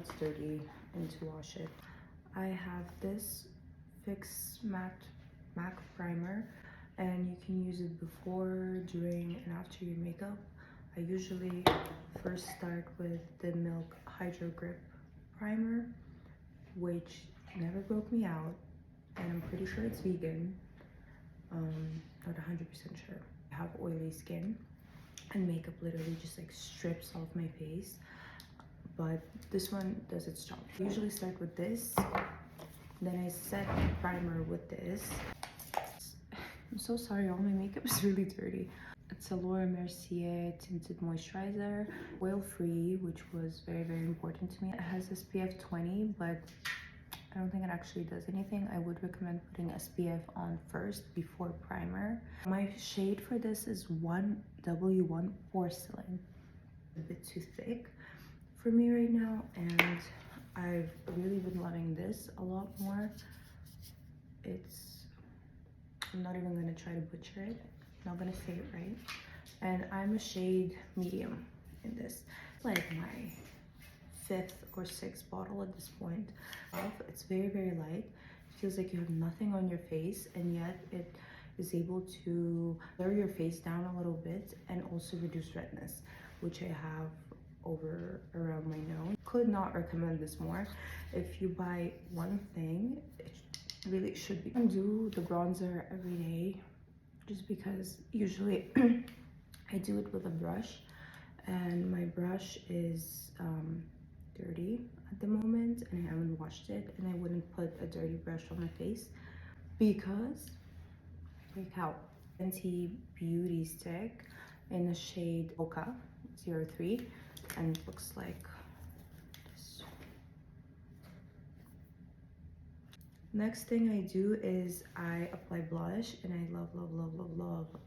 it's dirty and to wash it. I have this Fix MAC primer, and you can use it before, during, and after your makeup. I usually first start with the Milk Hydro Grip primer, which never broke me out, and I'm pretty sure it's vegan. Not 100% sure. I have oily skin, and makeup literally just like strips off my face, but this one does its job. I usually start with this, then I set primer with this. I'm so sorry, all my makeup is really dirty. It's a Laura Mercier tinted moisturizer, oil free, which was very important to me. It has SPF 20, but I don't think it actually does anything. I would recommend putting SPF on first before primer. My shade for this is 1W1 Porcelain. A bit too thick for me right now, and I've really been loving this a lot more. I'm not even gonna try to butcher it. I'm not gonna say it right. And I'm a shade medium in this. It's like my 5th or 6th bottle at this point. It's very light. It feels like you have nothing on your face, and yet it is able to blur your face down a little bit and also reduce redness, which I have around my nose. Could not recommend this more. If you buy one thing, it really should be. I do the bronzer every day just because usually I do it with a brush, and my brush is dirty at the moment, and I haven't washed it, and I wouldn't put a dirty brush on my face because I break out. Fenty Beauty Stick in the shade Mocha 03, and it looks like this. Next thing I do is I apply blush, and I love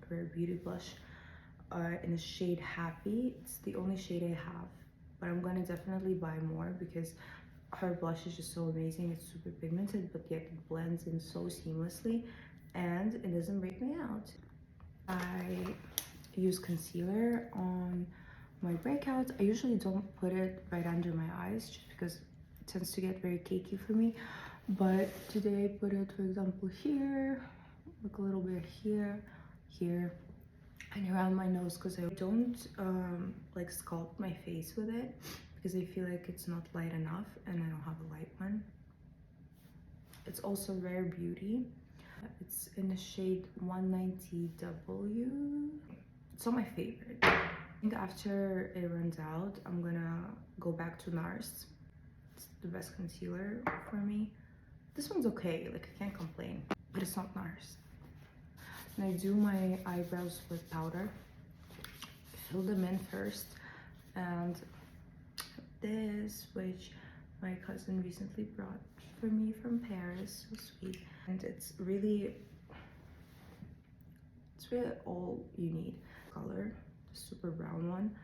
Rare Beauty blush in the shade Happy. It's the only shade I have, but I'm gonna definitely buy more because her blush is just so amazing. It's super pigmented, but yet it blends in so seamlessly, and it doesn't break me out. I use concealer on my breakouts. I usually don't put it right under my eyes just because it tends to get very cakey for me, but today I put it, for example, here, like a little bit here, and around my nose, because I don't like sculpt my face with it because I feel like it's not light enough, and I don't have a light one. It's also Rare Beauty. It's in the shade 190W. It's not my favorite. I think after it runs out, I'm gonna go back to NARS. It's the best concealer for me. This one's okay, like I can't complain, but it's not NARS. And I do my eyebrows with powder. Fill them in first, and this, which my cousin recently brought for me from Paris, so sweet. And it's really all you need. Color, the super brown one,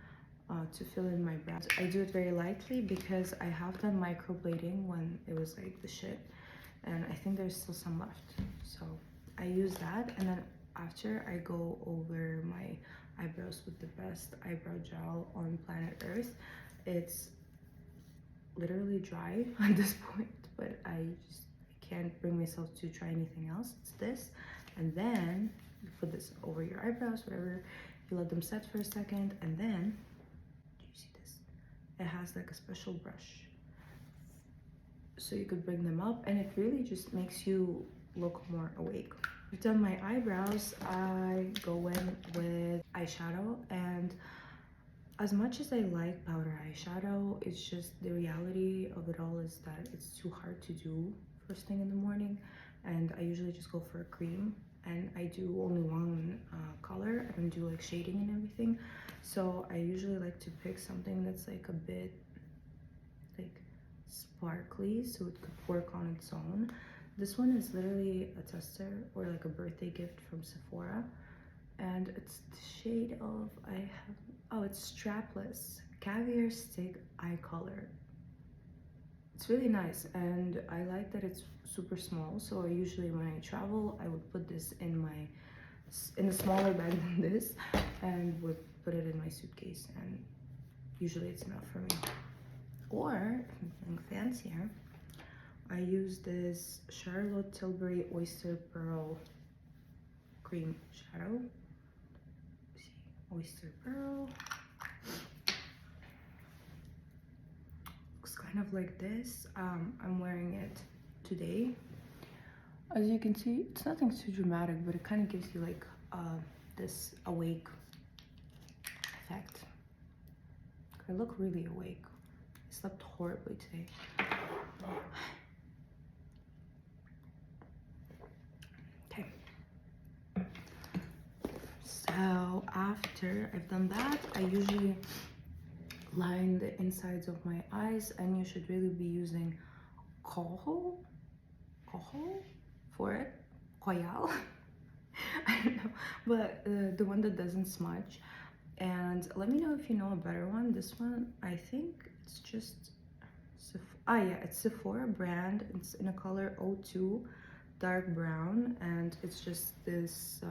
to fill in my brows. I do it very lightly because I have done microblading when it was like the shit, and I think there's still some left, so I use that. And then after, I go over my eyebrows with the best eyebrow gel on planet Earth. It's literally dry at this point, but I can't bring myself to try anything else. It's this, and then you put this over your eyebrows, whatever. You let them set for a second, and then, do you see this? It has like a special brush, so you could bring them up, and it really just makes you look more awake. I've done my eyebrows. I go in with eyeshadow, and as much as I like powder eyeshadow, it's just the reality of it all is that it's too hard to do first thing in the morning, and I usually just go for a cream, and I do only one color. I don't do like shading and everything, so I usually like to pick something that's like a bit like sparkly so it could work on its own. This one is literally a tester or like a birthday gift from Sephora, and it's the shade of, it's Strapless Caviar Stick Eye Color. It's really nice, and I like that it's super small, so I usually, when I travel, I would put this in a smaller bag than this, and would put it in my suitcase, and usually it's enough for me. Or if I'm feeling fancier, I use this Charlotte Tilbury Oyster Pearl Cream Shadow. See, Oyster Pearl. Looks kind of like this. I'm wearing it today. As you can see, it's nothing too dramatic, but it kind of gives you like this awake effect. I look really awake. I slept horribly today. Okay. So after I've done that, I usually line the insides of my eyes, and you should really be using kohl for it. Koyal. I don't know, but the one that doesn't smudge. And let me know if you know a better one. This one, I think it's just yeah, it's Sephora brand. It's in a color 02 dark brown, and it's just this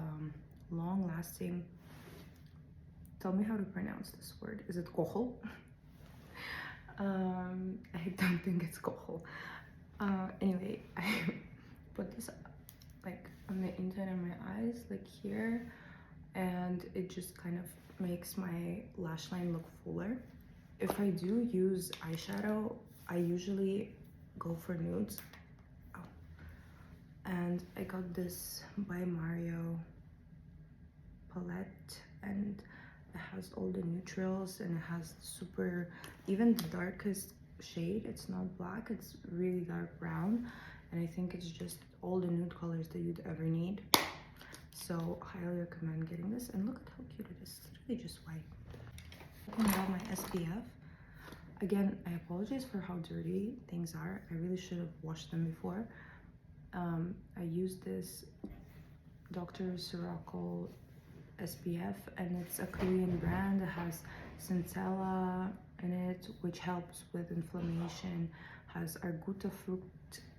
long-lasting. Tell me how to pronounce this word. Is it kohl? I don't think it's kohl. Anyway, I put this like on the inside of my eyes, like here, and it just kind of makes my lash line look fuller. If I do use eyeshadow, I usually go for nudes. Oh. And I got this by Mario palette, and it has all the neutrals, and it has super, even the darkest shade, it's not black, it's really dark brown, and I think it's just all the nude colors that you'd ever need. So highly recommend getting this. And look at how cute it is. It's really just white. Talking about my SPF, again, I apologize for how dirty things are. I really should have washed them before. I use this Dr. Sirocco SPF, and it's a Korean brand. It has centella in it, which helps with inflammation. Has arbutus fruit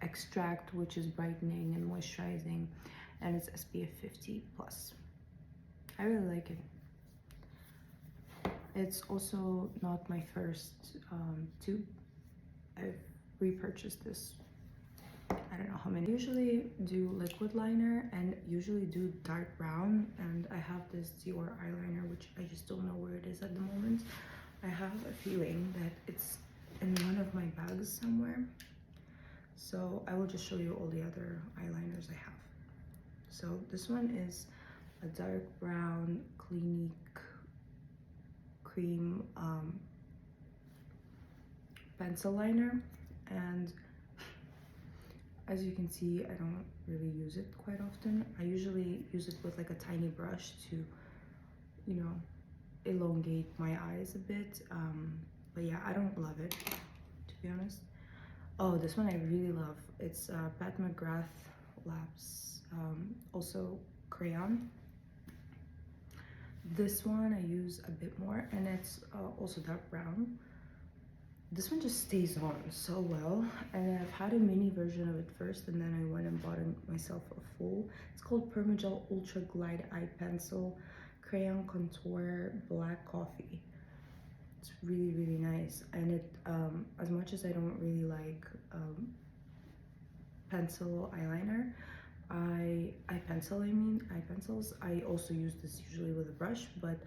extract, which is brightening and moisturizing, and it's SPF 50 plus. I really like it. It's also not my first tube. I've repurchased this, I don't know how many. I usually do liquid liner and usually do dark brown, and I have this Dior eyeliner, which I just don't know where it is at the moment. I have a feeling that it's in one of my bags somewhere, so I will just show you all the other eyeliners I have. So this one is a dark brown Clinique cream pencil liner, and as you can see, I don't really use it quite often. I usually use it with like a tiny brush to, you know, elongate my eyes a bit, but yeah, I don't love it, to be honest. Oh, this one I really love. It's Pat McGrath Labs, also crayon. This one I use a bit more, and it's also dark brown. This one just stays on so well, and I've had a mini version of it first, and then I went and bought myself a full. It's called Permagel Ultra Glide Eye Pencil Crayon Contour Black Coffee. It's really, really nice, and it as much as I don't really like pencil eyeliner, eye pencils, I also use this usually with a brush, but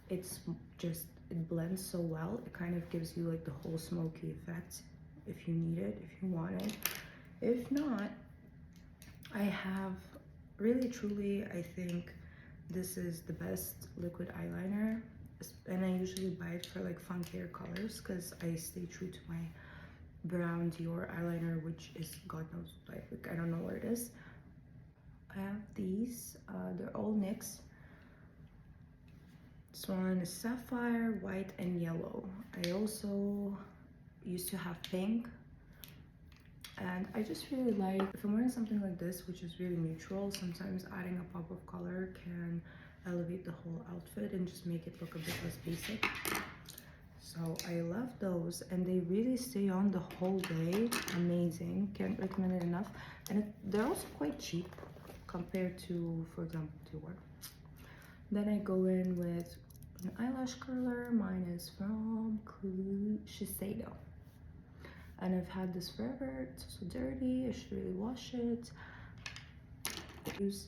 it's just, it blends so well. It kind of gives you like the whole smoky effect if you need it, if you want it. If not, I have really truly, I think this is the best liquid eyeliner, and I usually buy it for like funkier colors because I stay true to my brown Dior eyeliner, which is god knows, like I don't know where it is. I have these, they're all NYX. This one is sapphire, white, and yellow. I also used to have pink, and I just really like, if I'm wearing something like this, which is really neutral, sometimes adding a pop of color can elevate the whole outfit and just make it look a bit less basic. So I love those, and they really stay on the whole day. Amazing, can't recommend it enough. And they're also quite cheap compared to, for example, Dior. Then I go in with an eyelash curler. Mine is from Shiseido. and I've had this forever. It's so dirty. I should really wash it. Use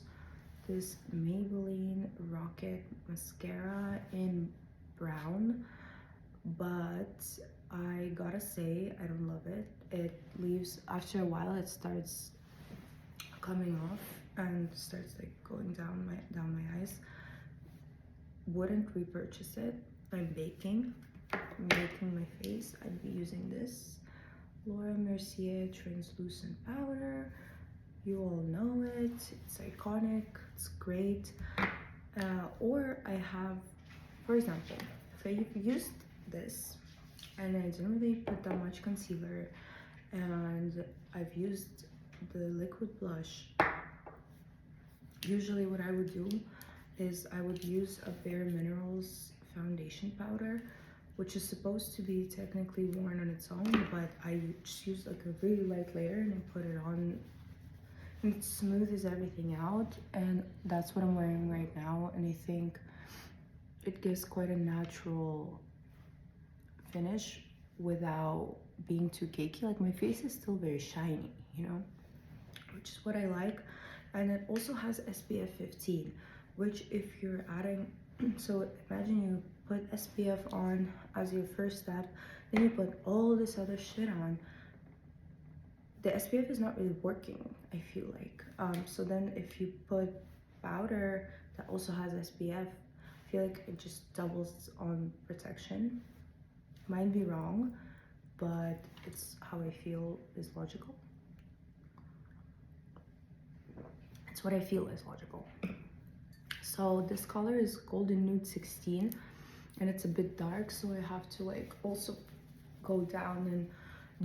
this Maybelline Rocket mascara in brown, but I gotta say I don't love it. It leaves, after a while it starts coming off and starts like going down my eyes. Wouldn't repurchase it. I'm baking my face. I'd be using this Laura Mercier translucent powder. You all know it. It's iconic. It's great. Or I have, for example, if I used this and I didn't really put that much concealer, and I've used the liquid blush, usually what I would do is I would use a Bare Minerals foundation powder, which is supposed to be technically worn on its own, but I just use like a really light layer and I put it on, and it smoothes everything out. And that's what I'm wearing right now, and I think it gives quite a natural finish without being too cakey. Like my face is still very shiny, you know, which is what I like. And it also has SPF 15, which if you're adding, so imagine you put SPF on as your first step, then you put all this other shit on. The SPF is not really working, I feel like. So then if you put powder that also has SPF, I feel like it just doubles on protection. Might be wrong, but it's how I feel is logical. It's what I feel is logical. So this color is Golden Nude 16, and it's a bit dark, so I have to like also go down and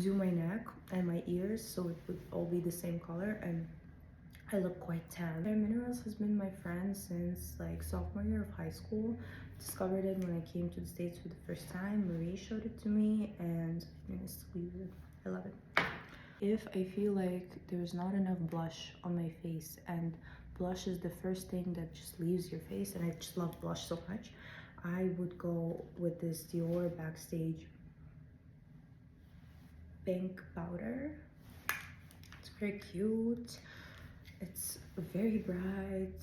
do my neck and my ears so it would all be the same color, and I look quite tan. Bare Minerals has been my friend since like sophomore year of high school. Discovered it when I came to the States for the first time. Marie showed it to me, and I love it. If I feel like there's not enough blush on my face, and blush is the first thing that just leaves your face, and I just love blush so much, I would go with this Dior Backstage pink powder. It's very cute. It's very bright,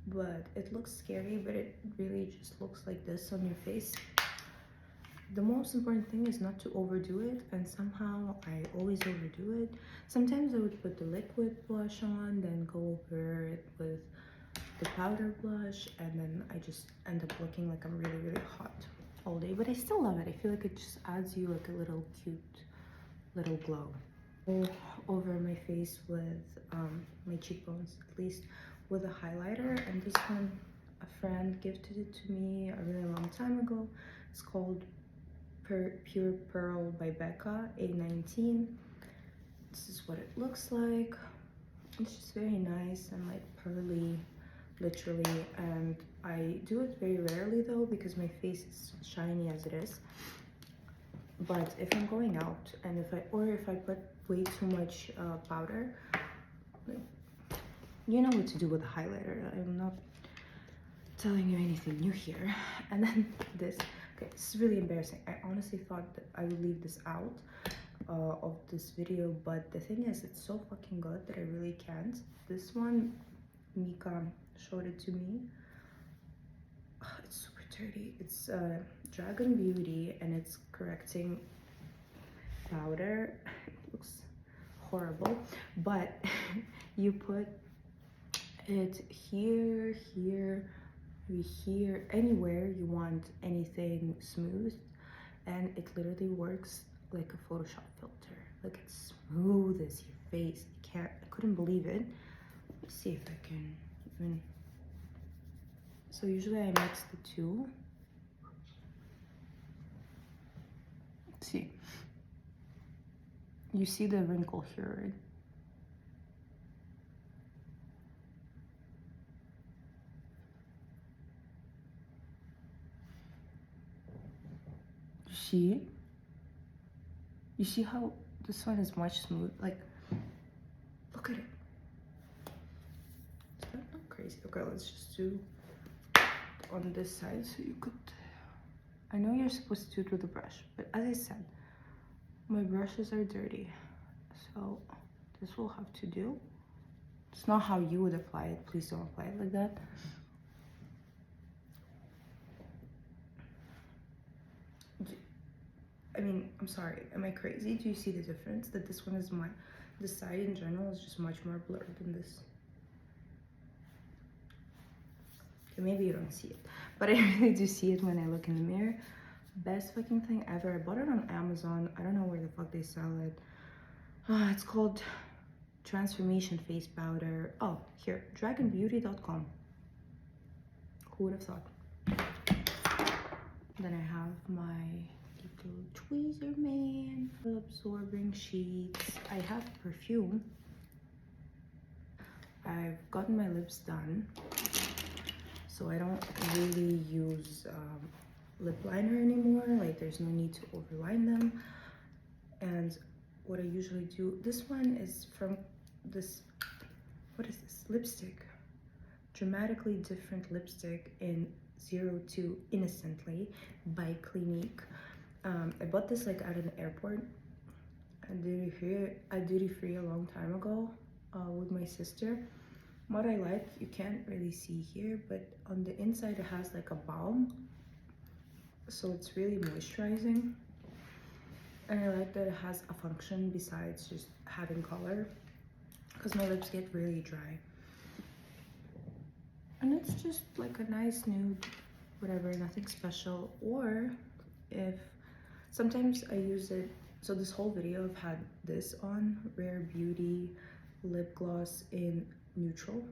but it looks scary, but it really just looks like this on your face. The most important thing is not to overdo it, and somehow I always overdo it. Sometimes I would put the liquid blush on, then go over it with the powder blush, and then I just end up looking like I'm really, really hot all day. But I still love it. I feel like it just adds you like a little cute little glow. Over my face with my cheekbones, at least, with a highlighter, and this one a friend gifted it to me a really long time ago. It's called Pure Pearl by Becca, A19. This is what it looks like. It's just very nice and like pearly, literally, and I do it very rarely though because my face is shiny as it is. But if I'm going out and if I put way too much powder, like, you know what to do with a highlighter. I'm not telling you anything new here. And then this, okay, this is really embarrassing. I honestly thought that I would leave this out of this video, but the thing is, it's so fucking good that I really can't. This one, Mika showed it to me. It's super dirty. It's Dragon Beauty, and it's correcting powder. It looks horrible, but you put it here, anywhere you want anything smooth, and it literally works like a Photoshop filter. Like, it smooths your face. I couldn't believe it. Let's see if I can even. So usually I mix the two. Let's see. You see the wrinkle here, right? You see it? You see how this one is much smooth? Like, look at it. Is that not crazy? Okay, let's just do on this side so you could. I know you're supposed to do it with a brush, but as I said, My brushes are dirty, so this will have to do. It's not how you would apply it. Please don't apply it like that. I mean, I'm sorry, am I crazy? Do you see the difference? That this one is this side in general is just much more blurred than this. Okay, maybe you don't see it, but I really do see it when I look in the mirror. Best fucking thing ever. I bought it on Amazon. I don't know where the fuck they sell it. It's called Transformation Face Powder. Oh, here, dragonbeauty.com. Who would have thought? Then I have my little tweezer man, absorbing sheets. I have perfume. I've gotten my lips done, so I don't really use lip liner anymore. Like, there's no need to overline them. And what I usually do, this one is from this, what is this? Lipstick. Dramatically Different lipstick in 02 Innocently by Clinique. I bought this like at an airport at duty free a long time ago with my sister. What I like, you can't really see here, but on the inside it has like a balm, so it's really moisturizing. And I like that it has a function besides just having color, because my lips get really dry. And it's just like a nice nude, whatever, nothing special. Or if sometimes I use it, so this whole video I've had this on, Rare Beauty lip gloss in neutral.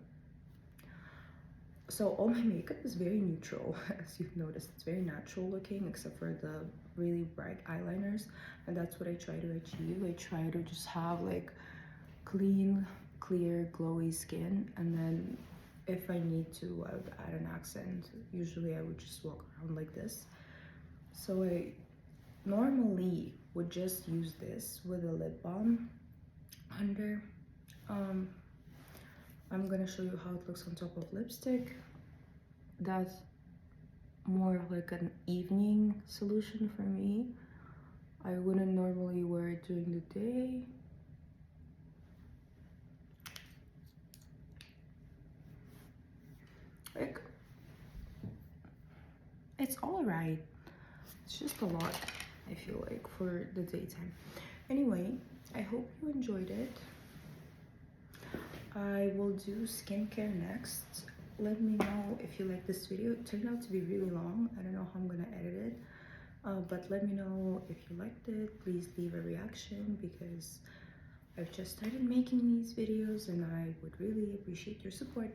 So all my makeup is very neutral, as you've noticed. It's very natural looking, except for the really bright eyeliners, and that's what I try to achieve. I try to just have like clean, clear, glowy skin, and then if I need to, I would add an accent. Usually I would just walk around like this. So I normally would just use this with a lip balm under. I'm gonna show you how it looks on top of lipstick. That's more of like an evening solution for me. I wouldn't normally wear it during the day. Like, it's all right. It's just a lot, I feel like, for the daytime. Anyway, I hope you enjoyed it. I will do skincare next. Let me know if you like this video. It turned out to be really long. I don't know how I'm gonna edit it, but let me know if you liked it. Please leave a reaction, because I've just started making these videos and I would really appreciate your support.